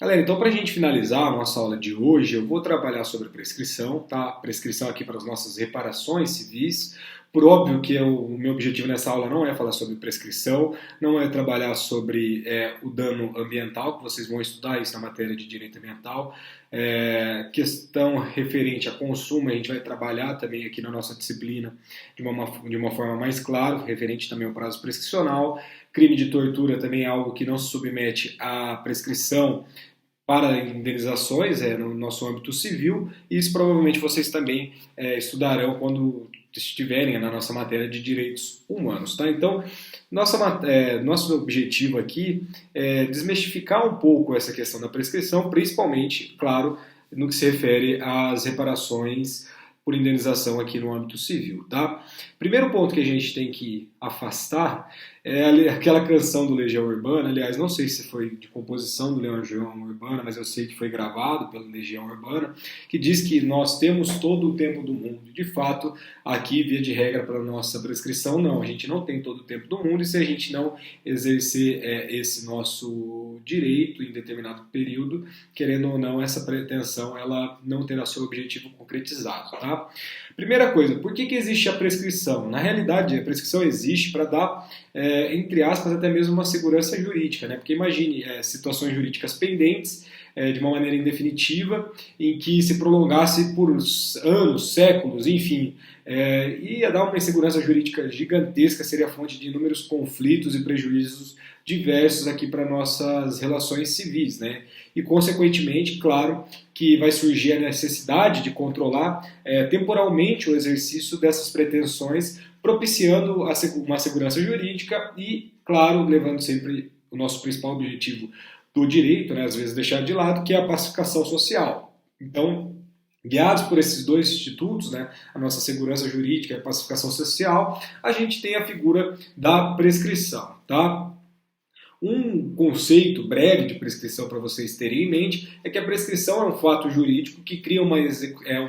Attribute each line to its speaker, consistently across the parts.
Speaker 1: Galera, então para a gente finalizar a nossa aula de hoje, eu vou trabalhar sobre prescrição, tá? Prescrição aqui para as nossas reparações civis. Por óbvio que o meu objetivo nessa aula não é falar sobre prescrição, não é trabalhar sobre o dano ambiental, que vocês vão estudar isso na matéria de direito ambiental. Questão referente a consumo, a gente vai trabalhar também aqui na nossa disciplina de uma forma mais clara, referente também ao prazo prescricional. Crime de tortura também é algo que não se submete à prescrição para indenizações no nosso âmbito civil, e isso provavelmente vocês também estudarão quando estiverem na nossa matéria de direitos humanos. Tá? Então, nosso objetivo aqui é desmistificar um pouco essa questão da prescrição, principalmente, claro, no que se refere às reparações por indenização aqui no âmbito civil. Tá? Primeiro ponto que a gente tem que afastar é aquela canção do Legião Urbana. Aliás, não sei se foi de composição do Legião Urbana, mas eu sei que foi gravado pelo Legião Urbana, que diz que nós temos todo o tempo do mundo. De fato, aqui, via de regra, para a nossa prescrição, não. A gente não tem todo o tempo do mundo, e se a gente não exercer esse nosso direito em determinado período, querendo ou não, essa pretensão ela não terá seu objetivo concretizado. Tá? Primeira coisa, por que existe a prescrição? Na realidade, a prescrição existe para dar, entre aspas, até mesmo uma segurança jurídica, né? Porque imagine situações jurídicas pendentes de uma maneira indefinitiva, em que se prolongasse por anos, séculos, enfim, ia dar uma insegurança jurídica gigantesca, seria fonte de inúmeros conflitos e prejuízos diversos aqui para nossas relações civis, né? E, consequentemente, claro, que vai surgir a necessidade de controlar temporalmente o exercício dessas pretensões, propiciando uma segurança jurídica e, claro, levando sempre o nosso principal objetivo do direito, né, às vezes deixar de lado, que é a pacificação social. Então, guiados por esses dois institutos, né, a nossa segurança jurídica e a pacificação social, a gente tem a figura da prescrição. Tá? Um conceito breve de prescrição para vocês terem em mente é que a prescrição é um fato jurídico que cria uma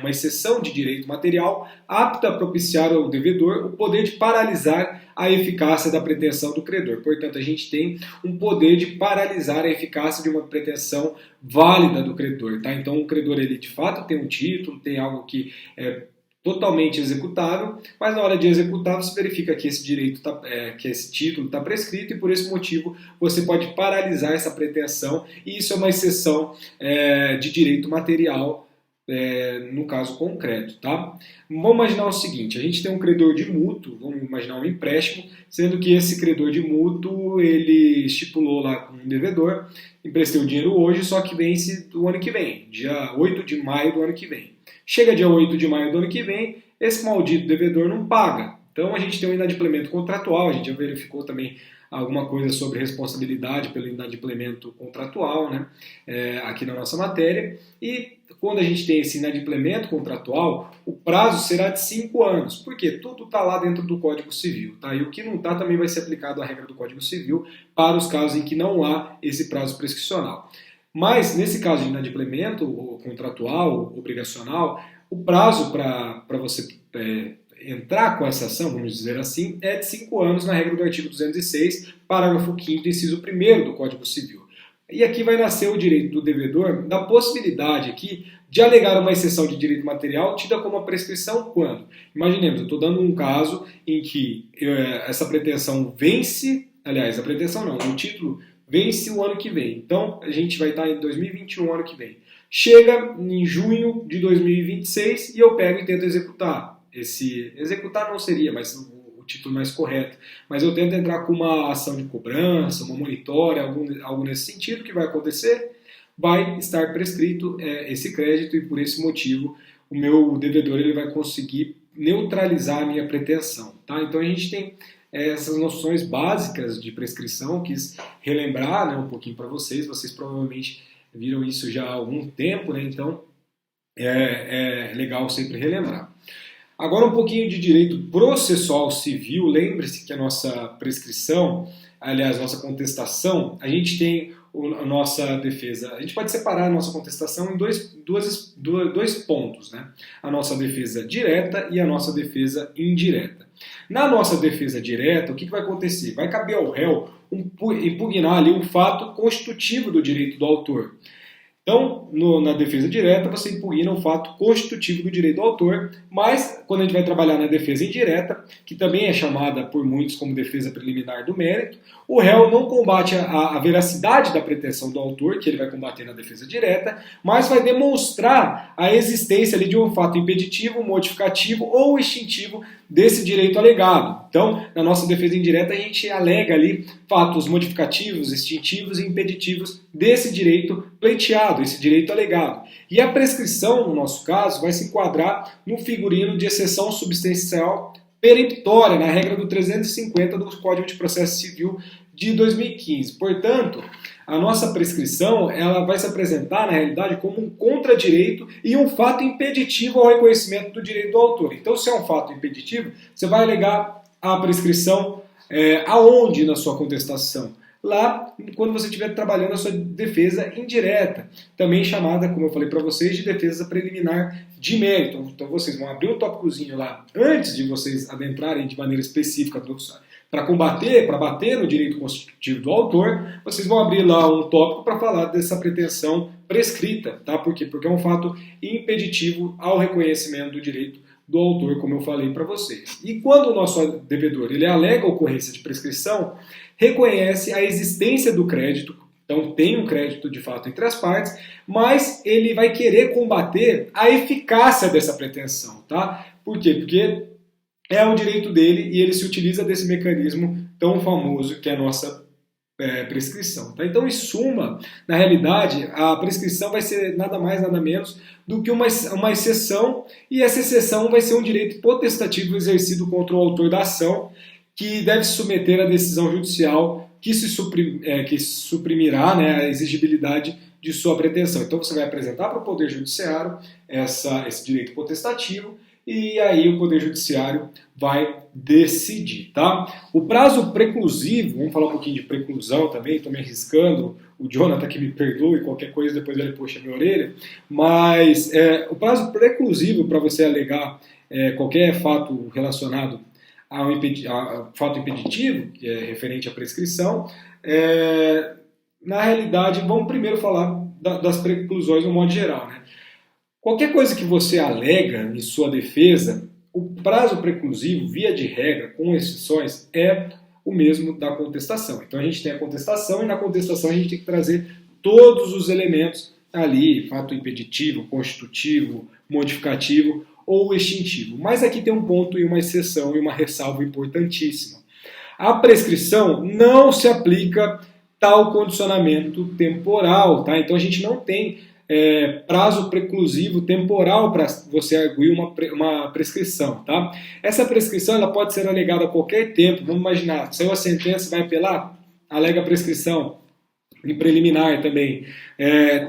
Speaker 1: exceção de direito material apta a propiciar ao devedor o poder de paralisar a eficácia da pretensão do credor. Portanto, a gente tem um poder de paralisar a eficácia de uma pretensão válida do credor. Tá? Então, o credor, ele de fato tem um título, tem algo que é totalmente executável, mas na hora de executar você verifica que esse direito que esse título está prescrito, e por esse motivo você pode paralisar essa pretensão, e isso é uma exceção de direito material no caso concreto. Tá? Vamos imaginar o seguinte: a gente tem um credor de mútuo, vamos imaginar um empréstimo, sendo que esse credor de mútuo ele estipulou lá com um devedor, emprestei o dinheiro hoje, só que vence do ano que vem, dia 8 de maio do ano que vem. Chega dia 8 de maio do ano que vem, esse maldito devedor não paga. Então a gente tem um inadimplemento contratual, a gente já verificou também alguma coisa sobre responsabilidade pelo inadimplemento contratual, né, aqui na nossa matéria. E quando a gente tem esse inadimplemento contratual, o prazo será de 5 anos, porque tudo está lá dentro do Código Civil. Tá? E o que não está também vai ser aplicado à regra do Código Civil para os casos em que não há esse prazo prescricional. Mas, nesse caso de inadimplemento contratual, obrigacional, o prazo para você entrar com essa ação, vamos dizer assim, é de 5 anos na regra do artigo 206, parágrafo 5º, inciso 1º do Código Civil. E aqui vai nascer o direito do devedor da possibilidade aqui de alegar uma exceção de direito material tida como a prescrição quando? Imaginemos, eu estou dando um caso em que essa pretensão vence, aliás, a pretensão não, o título vence o ano que vem. Então, a gente vai estar em 2021, ano que vem. Chega em junho de 2026 e eu pego e tento executar. Executar não seria, mas o título mais correto. Mas eu tento entrar com uma ação de cobrança, uma monitória, algo nesse sentido. O que vai acontecer? Vai estar prescrito esse crédito, e por esse motivo o meu devedor ele vai conseguir neutralizar a minha pretensão. Tá? Então a gente tem essas noções básicas de prescrição, quis relembrar, né, um pouquinho para vocês. Vocês provavelmente viram isso já há algum tempo, né, então é legal sempre relembrar. Agora um pouquinho de direito processual civil. Lembre-se que a nossa prescrição, aliás, nossa contestação, a gente tem a nossa defesa. A gente pode separar a nossa contestação em dois pontos, né? A nossa defesa direta e a nossa defesa indireta. Na nossa defesa direta, o que vai acontecer? Vai caber ao réu impugnar ali um fato constitutivo do direito do autor. Então, na defesa direta, você impugna o fato constitutivo do direito do autor, mas quando a gente vai trabalhar na defesa indireta, que também é chamada por muitos como defesa preliminar do mérito, o réu não combate a veracidade da pretensão do autor, que ele vai combater na defesa direta, mas vai demonstrar a existência ali de um fato impeditivo, modificativo ou extintivo desse direito alegado. Então, na nossa defesa indireta, a gente alega ali fatos modificativos, extintivos e impeditivos desse direito pleiteado, esse direito alegado. E a prescrição, no nosso caso, vai se enquadrar no figurino de exceção substancial peremptória, na regra do 350 do Código de Processo Civil de 2015. Portanto, a nossa prescrição ela vai se apresentar, na realidade, como um contradireito e um fato impeditivo ao reconhecimento do direito do autor. Então, se é um fato impeditivo, você vai alegar a prescrição aonde na sua contestação? Lá, quando você estiver trabalhando a sua defesa indireta, também chamada, como eu falei para vocês, de defesa preliminar de mérito. Então, vocês vão abrir um tópicozinho lá, antes de vocês adentrarem de maneira específica para bater no direito constitutivo do autor, vocês vão abrir lá um tópico para falar dessa pretensão prescrita, tá? Por quê? Porque é um fato impeditivo ao reconhecimento do direito do autor, como eu falei para vocês. E quando o nosso devedor ele alega a ocorrência de prescrição, reconhece a existência do crédito, então tem um crédito de fato entre as partes, mas ele vai querer combater a eficácia dessa pretensão, tá? Por quê? Porque é o direito dele e ele se utiliza desse mecanismo tão famoso que é a nossa prescrição. Tá? Então, em suma, na realidade, a prescrição vai ser nada mais, nada menos do que uma exceção, e essa exceção vai ser um direito potestativo exercido contra o autor da ação, que deve se submeter à decisão judicial que suprimirá, né, a exigibilidade de sua pretensão. Então, você vai apresentar para o Poder Judiciário esse direito potestativo, e aí o Poder Judiciário vai decidir, tá? O prazo preclusivo, vamos falar um pouquinho de preclusão também, estou me arriscando, o Jonathan que me perdoe, qualquer coisa depois ele puxa minha orelha, mas o prazo preclusivo para você alegar qualquer fato relacionado a fato impeditivo, que é referente à prescrição, na realidade, vamos primeiro falar das preclusões no modo geral, né? Qualquer coisa que você alega em sua defesa, o prazo preclusivo, via de regra, com exceções, é o mesmo da contestação. Então a gente tem a contestação e na contestação a gente tem que trazer todos os elementos ali, fato impeditivo, constitutivo, modificativo ou extintivo. Mas aqui tem um ponto e uma exceção e uma ressalva importantíssima. A prescrição não se aplica tal condicionamento temporal, tá? Então a gente não tem prazo preclusivo temporal para você arguir uma prescrição, tá? Essa prescrição ela pode ser alegada a qualquer tempo. Vamos imaginar, saiu a sentença, vai apelar, alega a prescrição em preliminar também.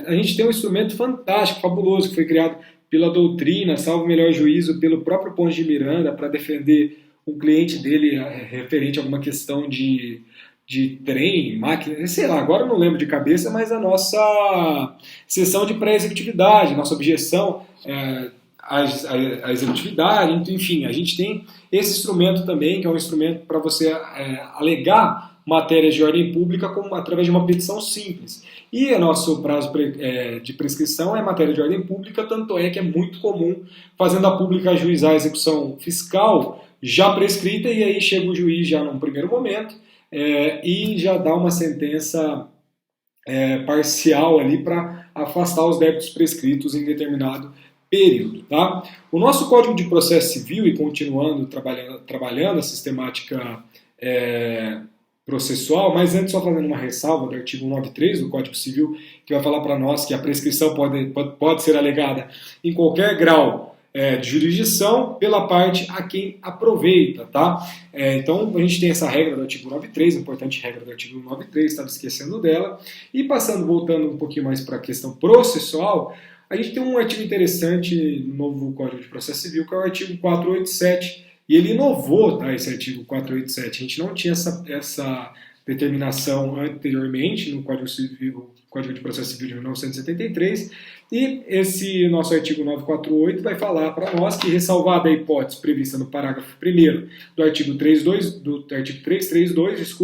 Speaker 1: A gente tem um instrumento fantástico, fabuloso, que foi criado pela doutrina, salvo o melhor juízo, pelo próprio Ponte de Miranda, para defender um cliente dele referente a alguma questão de trem, máquina, sei lá, agora eu não lembro de cabeça, mas a nossa sessão de pré-executividade, nossa objeção à executividade, enfim, a gente tem esse instrumento também, que é um instrumento para você alegar matérias de ordem pública através de uma petição simples. E o nosso prazo de prescrição é matéria de ordem pública, tanto é que é muito comum fazenda pública ajuizar a execução fiscal já prescrita, e aí chega o juiz já num primeiro momento, e já dá uma sentença parcial ali para afastar os débitos prescritos em determinado período. Tá? O nosso Código de Processo Civil, e continuando trabalhando a sistemática processual, mas antes só fazendo uma ressalva do artigo 193 do Código Civil, que vai falar para nós que a prescrição pode ser alegada em qualquer grau de jurisdição pela parte a quem aproveita, tá? Então a gente tem essa regra do artigo 93, importante regra do artigo 93, estava esquecendo dela, e voltando um pouquinho mais para a questão processual, a gente tem um artigo interessante no novo Código de Processo Civil, que é o artigo 487, e ele inovou, tá, esse artigo 487, a gente não tinha essa determinação anteriormente no Código Civil, Código de Processo Civil de 1973, e esse nosso artigo 948 vai falar para nós que, ressalvada a hipótese prevista no parágrafo 1º do artigo 332,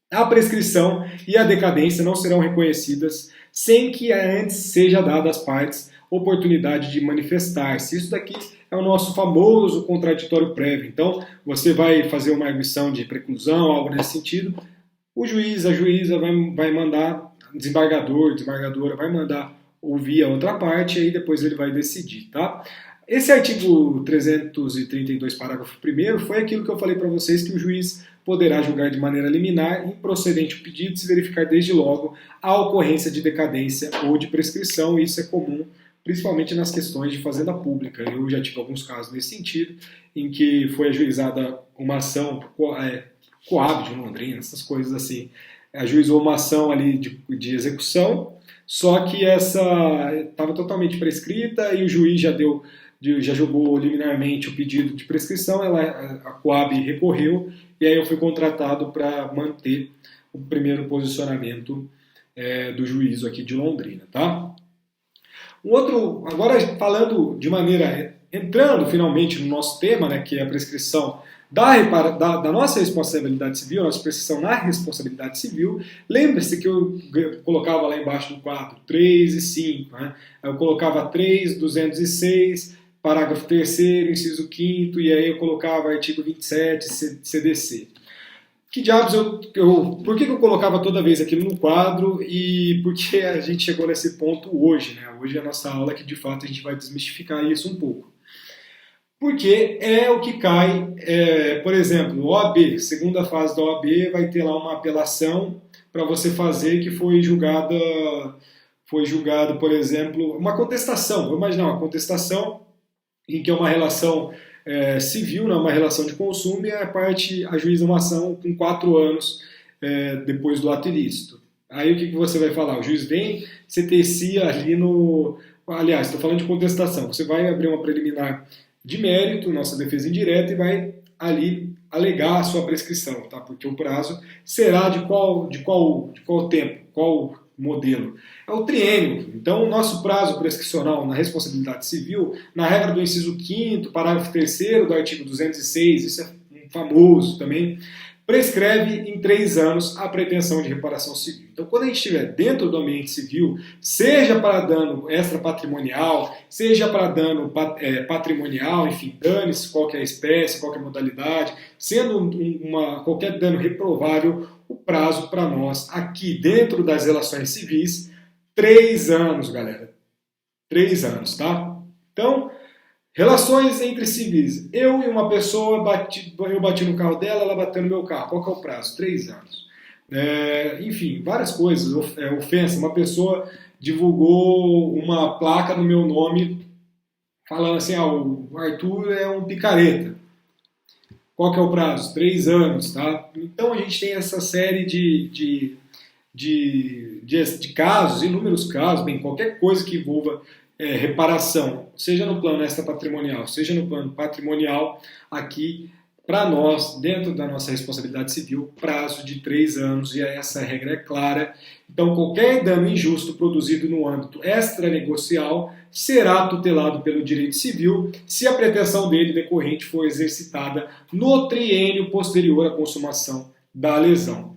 Speaker 1: a prescrição e a decadência não serão reconhecidas sem que antes seja dada às partes oportunidade de manifestar-se. Isso daqui é o nosso famoso contraditório prévio. Então, você vai fazer uma arguição de preclusão, algo nesse sentido, o juiz, a juíza vai mandar, desembargador, desembargadora vai mandar ouvir a outra parte e aí depois ele vai decidir, tá? Esse artigo 332, parágrafo 1º, foi aquilo que eu falei para vocês, que o juiz poderá julgar de maneira liminar improcedente o pedido se verificar desde logo a ocorrência de decadência ou de prescrição, e isso é comum principalmente nas questões de fazenda pública. Eu já tive alguns casos nesse sentido, em que foi ajuizada uma ação, Coab de Londrina, essas coisas assim, ajuizou uma ação ali de execução, só que essa estava totalmente prescrita e o juiz já julgou liminarmente o pedido de prescrição, a Coab recorreu e aí eu fui contratado para manter o primeiro posicionamento do juízo aqui de Londrina, tá? Agora falando de maneira, entrando finalmente no nosso tema, né, que é a prescrição da nossa responsabilidade civil, a nossa prescrição na responsabilidade civil, lembre-se que eu colocava lá embaixo no quadro 3 e 5, né? Eu colocava 3, 206, parágrafo 3º, inciso 5º, e aí eu colocava artigo 27, CDC. Que diabos por que eu colocava toda vez aquilo no quadro e por que a gente chegou nesse ponto hoje, né? Hoje é a nossa aula que de fato a gente vai desmistificar isso um pouco. Porque é o que cai, por exemplo, OAB, segunda fase da OAB vai ter lá uma apelação para você fazer que foi julgado, por exemplo, uma contestação, vou imaginar uma contestação em que é uma relação civil, né, uma relação de consumo, e a parte ajuiza uma ação com 4 anos depois do ato ilícito. Aí o que você vai falar? O juiz vem, sentencia ali no... Aliás, estou falando de contestação. Você vai abrir uma preliminar de mérito, nossa defesa indireta, e vai ali alegar a sua prescrição, tá? Porque o prazo será de qual tempo, qual modelo? É o triênio. Então, o nosso prazo prescricional na responsabilidade civil, na regra do inciso 5º, parágrafo 3º do artigo 206, isso é famoso também, prescreve em 3 anos a pretensão de reparação civil. Então, quando a gente estiver dentro do ambiente civil, seja para dano extrapatrimonial, seja para dano patrimonial, enfim, dane-se qualquer espécie, qualquer modalidade, sendo qualquer dano reprovável, o prazo para nós, aqui dentro das relações civis, 3 anos, galera. 3 anos, tá? Então, relações entre civis. Eu e uma pessoa, eu bati no carro dela, ela bateu no meu carro. Qual que é o prazo? 3 anos. Enfim, várias coisas. Ofensa. Uma pessoa divulgou uma placa no meu nome falando assim, o Arthur é um picareta. Qual que é o prazo? 3 anos, tá? Então a gente tem essa série de casos, inúmeros casos, bem, qualquer coisa que envolva reparação, seja no plano extrapatrimonial, seja no plano patrimonial, aqui, para nós, dentro da nossa responsabilidade civil, prazo de 3 anos, e essa regra é clara. Então, qualquer dano injusto produzido no âmbito extranegocial será tutelado pelo direito civil se a pretensão dele decorrente for exercitada no triênio posterior à consumação da lesão.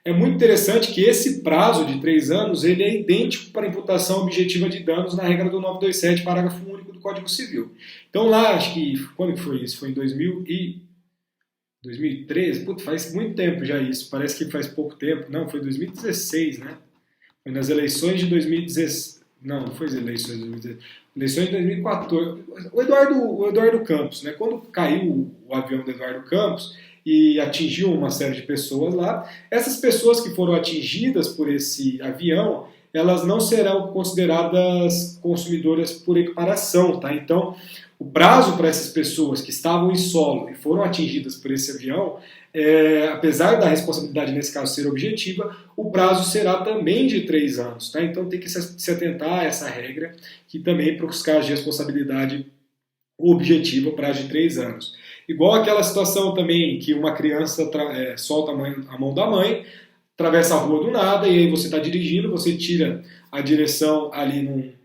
Speaker 1: É muito interessante que esse prazo de 3 anos ele é idêntico para a imputação objetiva de danos na regra do 927, parágrafo único do Código Civil. Então lá, acho que, quando que foi isso? Foi em 2013? Putz, faz muito tempo já isso, parece que faz pouco tempo. Não, foi 2016, né? Foi nas eleições de 2016. Não foi as eleições de 2016. Eleições de 2014. O Eduardo Campos, né? Quando caiu o avião do Eduardo Campos e atingiu uma série de pessoas lá, essas pessoas que foram atingidas por esse avião, elas não serão consideradas consumidoras por equiparação, tá? Então, o prazo para essas pessoas que estavam em solo e foram atingidas por esse avião, apesar da responsabilidade nesse caso ser objetiva, o prazo será também de 3 anos, tá? Então tem que se atentar a essa regra, que também para os casos de responsabilidade objetiva, prazo de 3 anos. Igual aquela situação também que uma criança solta a mão da mãe, atravessa a rua do nada, e aí você está dirigindo, você tira a direção ali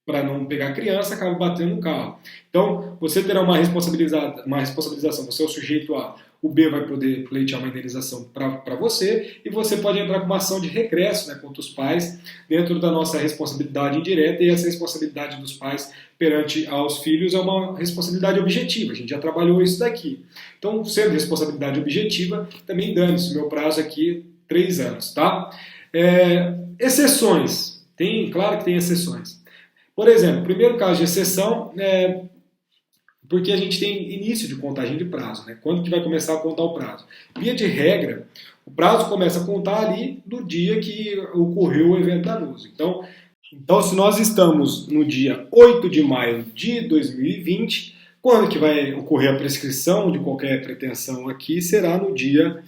Speaker 1: para não pegar a criança, acaba batendo no carro. Então, você terá uma responsabilização, você é o sujeito A, o B vai poder pleitear uma indenização para você, e você pode entrar com uma ação de regresso, né, contra os pais, dentro da nossa responsabilidade indireta, e essa responsabilidade dos pais perante aos filhos é uma responsabilidade objetiva, a gente já trabalhou isso daqui. Então, sendo responsabilidade objetiva, também dane-se, o meu prazo aqui 3 anos, tá? Exceções, claro que tem exceções. Por exemplo, primeiro caso de exceção é porque a gente tem início de contagem de prazo, né? Quando que vai começar a contar o prazo? Via de regra, o prazo começa a contar ali do dia que ocorreu o evento danoso. Então, se nós estamos no dia 8 de maio de 2020, quando que vai ocorrer a prescrição de qualquer pretensão aqui será no dia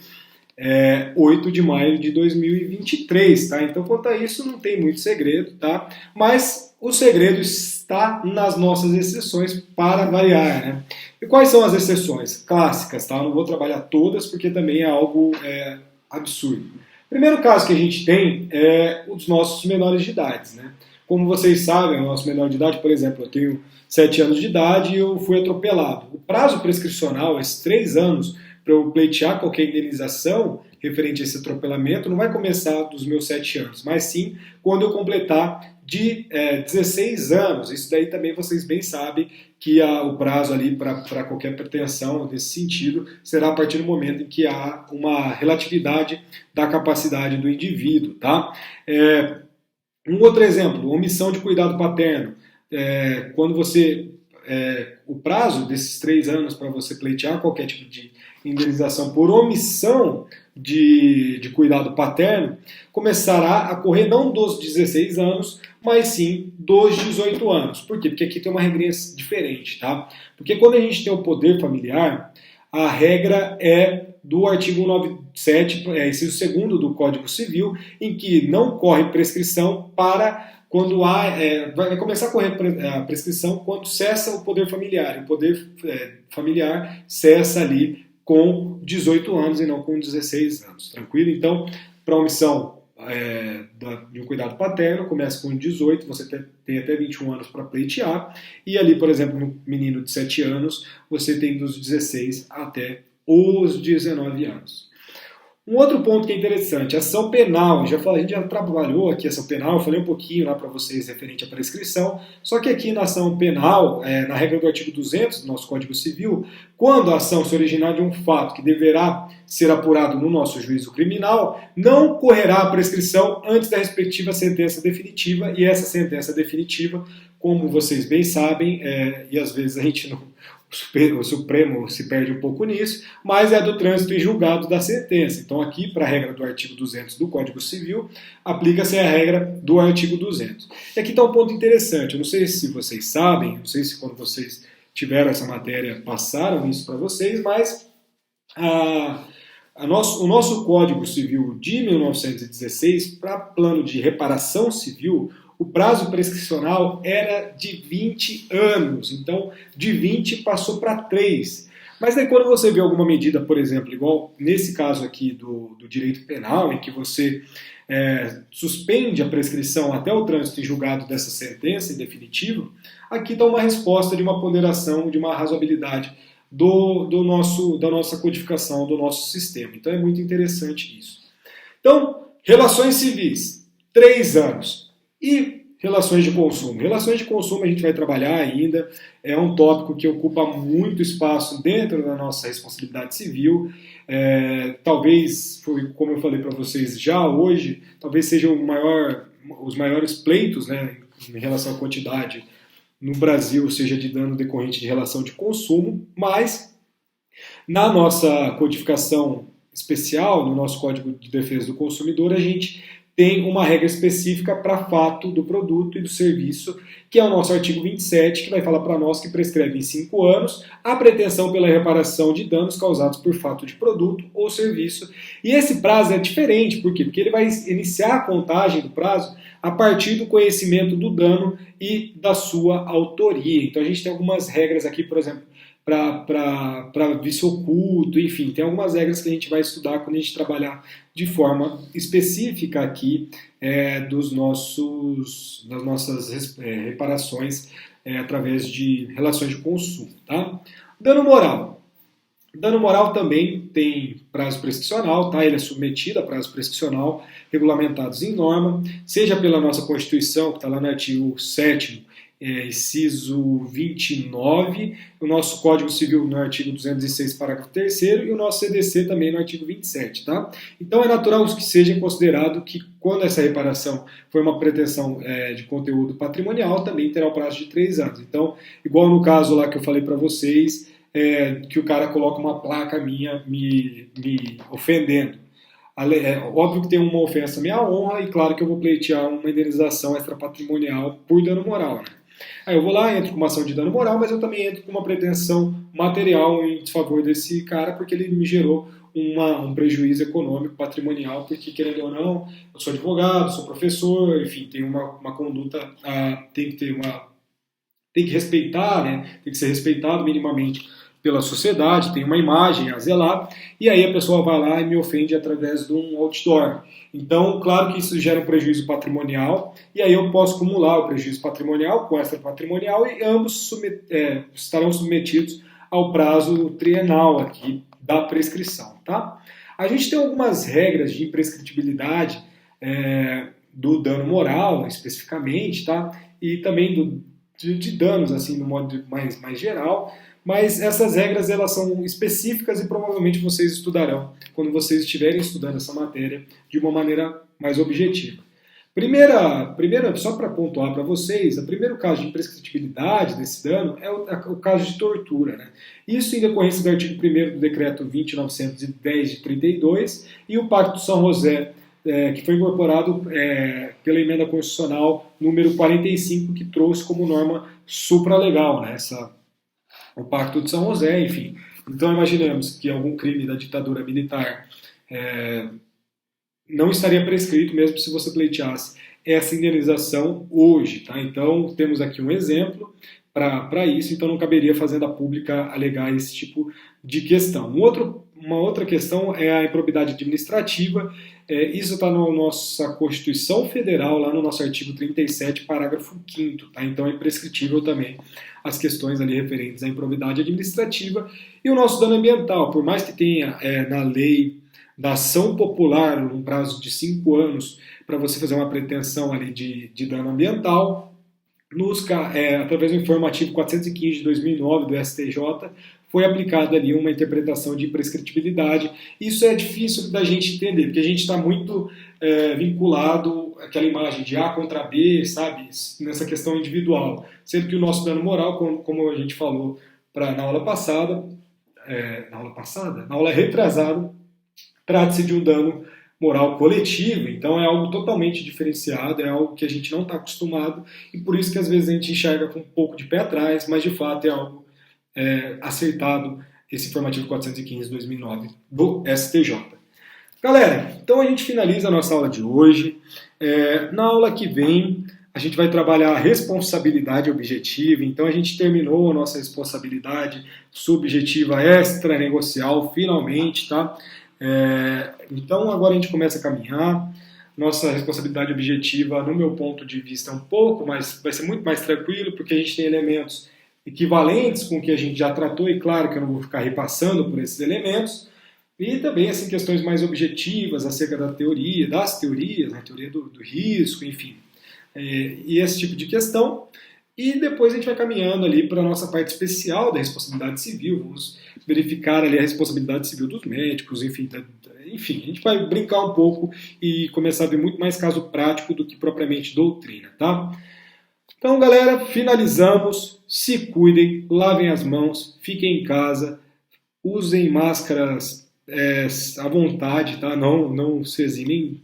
Speaker 1: 8 de maio de 2023, tá? Então, quanto a isso, não tem muito segredo, tá? Mas o segredo está nas nossas exceções para variar, né? E quais são as exceções clássicas, tá? Eu não vou trabalhar todas porque também é algo absurdo. O primeiro caso que a gente tem é os nossos menores de idade, né? Como vocês sabem, o nosso menor de idade, por exemplo, eu tenho 7 anos de idade e eu fui atropelado. O prazo prescricional, esses 3 anos, para eu pleitear qualquer indenização referente a esse atropelamento, não vai começar dos meus 7 anos, mas sim quando eu completar de 16 anos. Isso daí também vocês bem sabem que o prazo ali para qualquer pretensão nesse sentido será a partir do momento em que há uma relatividade da capacidade do indivíduo, tá? Um outro exemplo, omissão de cuidado paterno. Quando você... o prazo desses 3 anos para você pleitear qualquer tipo de indenização por omissão de cuidado paterno começará a correr não dos 16 anos, mas sim dos 18 anos. Por quê? Porque aqui tem uma regrinha diferente, tá? Porque quando a gente tem o poder familiar, a regra é do artigo 197, inciso 2º do Código Civil, em que não corre prescrição para quando vai começar a correr a prescrição quando cessa o poder familiar. O poder familiar cessa ali com 18 anos e não com 16 anos. Tranquilo? Então, para omissão de um cuidado paterno, começa com 18, você tem até 21 anos para pleitear, e ali, por exemplo, no menino de 7 anos, você tem dos 16 até os 19 anos. Um outro ponto que é interessante, ação penal. A gente já trabalhou aqui ação penal, eu falei um pouquinho lá para vocês referente à prescrição, só que aqui na ação penal, na regra do artigo 200 do nosso Código Civil, quando a ação se originar de um fato que deverá ser apurado no nosso juízo criminal, não correrá a prescrição antes da respectiva sentença definitiva, e essa sentença definitiva, como vocês bem sabem, e às vezes a gente não... O Supremo se perde um pouco nisso, mas é do trânsito em julgado da sentença. Então aqui, para a regra do artigo 200 do Código Civil, aplica-se a regra do artigo 200. E aqui está um ponto interessante, eu não sei se vocês sabem, não sei se quando vocês tiveram essa matéria passaram isso para vocês, mas o nosso Código Civil de 1916, para plano de reparação civil, o prazo prescricional era de 20 anos, então de 20 passou para 3. Mas daí quando você vê alguma medida, por exemplo, igual nesse caso aqui do direito penal, em que você suspende a prescrição até o trânsito em julgado dessa sentença em definitivo, aqui está uma resposta de uma ponderação, de uma razoabilidade da nossa codificação, do nosso sistema. Então é muito interessante isso. Então, relações civis, 3 anos. E relações de consumo. Relações de consumo a gente vai trabalhar ainda, é um tópico que ocupa muito espaço dentro da nossa responsabilidade civil. Talvez, como eu falei para vocês já hoje, talvez seja os maiores pleitos, né, em relação à quantidade no Brasil, seja de dano decorrente de relação de consumo, mas na nossa codificação especial, no nosso Código de Defesa do Consumidor, a gente tem uma regra específica para fato do produto e do serviço, que é o nosso artigo 27, que vai falar para nós que prescreve em 5 anos a pretensão pela reparação de danos causados por fato de produto ou serviço. E esse prazo é diferente, por quê? Porque ele vai iniciar a contagem do prazo a partir do conhecimento do dano e da sua autoria. Então a gente tem algumas regras aqui, por exemplo, para vício oculto, enfim, tem algumas regras que a gente vai estudar quando a gente trabalhar de forma específica aqui das nossas reparações através de relações de consumo. Tá? Dano moral. Dano moral também tem prazo prescricional, tá? Ele é submetido a prazo prescricional regulamentados em norma, seja pela nossa Constituição, que está lá no artigo 7º, inciso 29, o nosso Código Civil no artigo 206, parágrafo 3º, e o nosso CDC também no artigo 27, tá? Então é natural que seja considerado que quando essa reparação for uma pretensão de conteúdo patrimonial, também terá o prazo de 3 anos. Então, igual no caso lá que eu falei para vocês, que o cara coloca uma placa minha me ofendendo. Óbvio que tem uma ofensa à minha honra e claro que eu vou pleitear uma indenização extrapatrimonial por dano moral, né? Aí eu vou lá, entro com uma ação de dano moral, mas eu também entro com uma pretensão material em desfavor desse cara, porque ele me gerou um prejuízo econômico, patrimonial, porque, querendo ou não, eu sou advogado, sou professor, enfim, tem uma conduta, tem que respeitar, né? Tem que ser respeitado minimamente pela sociedade, tem uma imagem a zelar, e aí a pessoa vai lá e me ofende através de um outdoor. Então, claro que isso gera um prejuízo patrimonial, e aí eu posso acumular o prejuízo patrimonial com extra patrimonial, e ambos estarão submetidos ao prazo trienal aqui da prescrição. Tá? A gente tem algumas regras de imprescritibilidade do dano moral, especificamente, tá? E também de danos, assim, no modo mais geral, mas essas regras elas são específicas e provavelmente vocês estudarão quando vocês estiverem estudando essa matéria de uma maneira mais objetiva. Primeira, só para pontuar para vocês, o primeiro caso de imprescritibilidade desse dano é o caso de tortura, né? Isso em decorrência do artigo 1º do Decreto 20.910 de 32 e o Pacto de São José, que foi incorporado pela Emenda Constitucional número 45, que trouxe como norma supralegal, né, o Pacto de São José, enfim. Então imaginemos que algum crime da ditadura militar não estaria prescrito mesmo se você pleiteasse essa indenização hoje. Tá? Então temos aqui um exemplo para isso, então não caberia a Fazenda Pública alegar esse tipo de questão. Uma outra questão é a improbidade administrativa. Isso está na nossa Constituição Federal, lá no nosso artigo 37, parágrafo 5º. Tá? Então é imprescritível também as questões ali referentes à improbidade administrativa. E o nosso dano ambiental, por mais que tenha na lei da ação popular um prazo de 5 anos para você fazer uma pretensão ali de dano ambiental, através do informativo 415 de 2009 do STJ, foi aplicada ali uma interpretação de imprescritibilidade. Isso é difícil da gente entender, porque a gente está muito vinculado àquela imagem de A contra B, sabe, nessa questão individual. Sendo que o nosso dano moral, como a gente falou na aula passada, na aula retrasada, trata-se de um dano moral coletivo, então é algo totalmente diferenciado, é algo que a gente não está acostumado e por isso que às vezes a gente enxerga com um pouco de pé atrás, mas de fato é algo acertado, esse informativo 415 de 2009 do STJ. Galera, então a gente finaliza a nossa aula de hoje. Na aula que vem a gente vai trabalhar a responsabilidade objetiva, então a gente terminou a nossa responsabilidade subjetiva extranegocial finalmente, tá? Então agora a gente começa a caminhar. Nossa responsabilidade objetiva, no meu ponto de vista, é um pouco mais, vai ser muito mais tranquilo, porque a gente tem elementos equivalentes com o que a gente já tratou, e claro que eu não vou ficar repassando por esses elementos, e também assim, questões mais objetivas acerca das teorias, né, teoria do risco, enfim, e esse tipo de questão. E depois a gente vai caminhando ali para a nossa parte especial da responsabilidade civil, vamos verificar ali a responsabilidade civil dos médicos, enfim, a gente vai brincar um pouco e começar a ver muito mais caso prático do que propriamente doutrina, tá? Então, galera, finalizamos, se cuidem, lavem as mãos, fiquem em casa, usem máscaras à vontade, tá? Não se eximem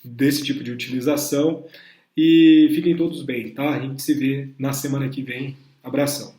Speaker 1: desse tipo de utilização. E fiquem todos bem, tá? A gente se vê na semana que vem. Abração.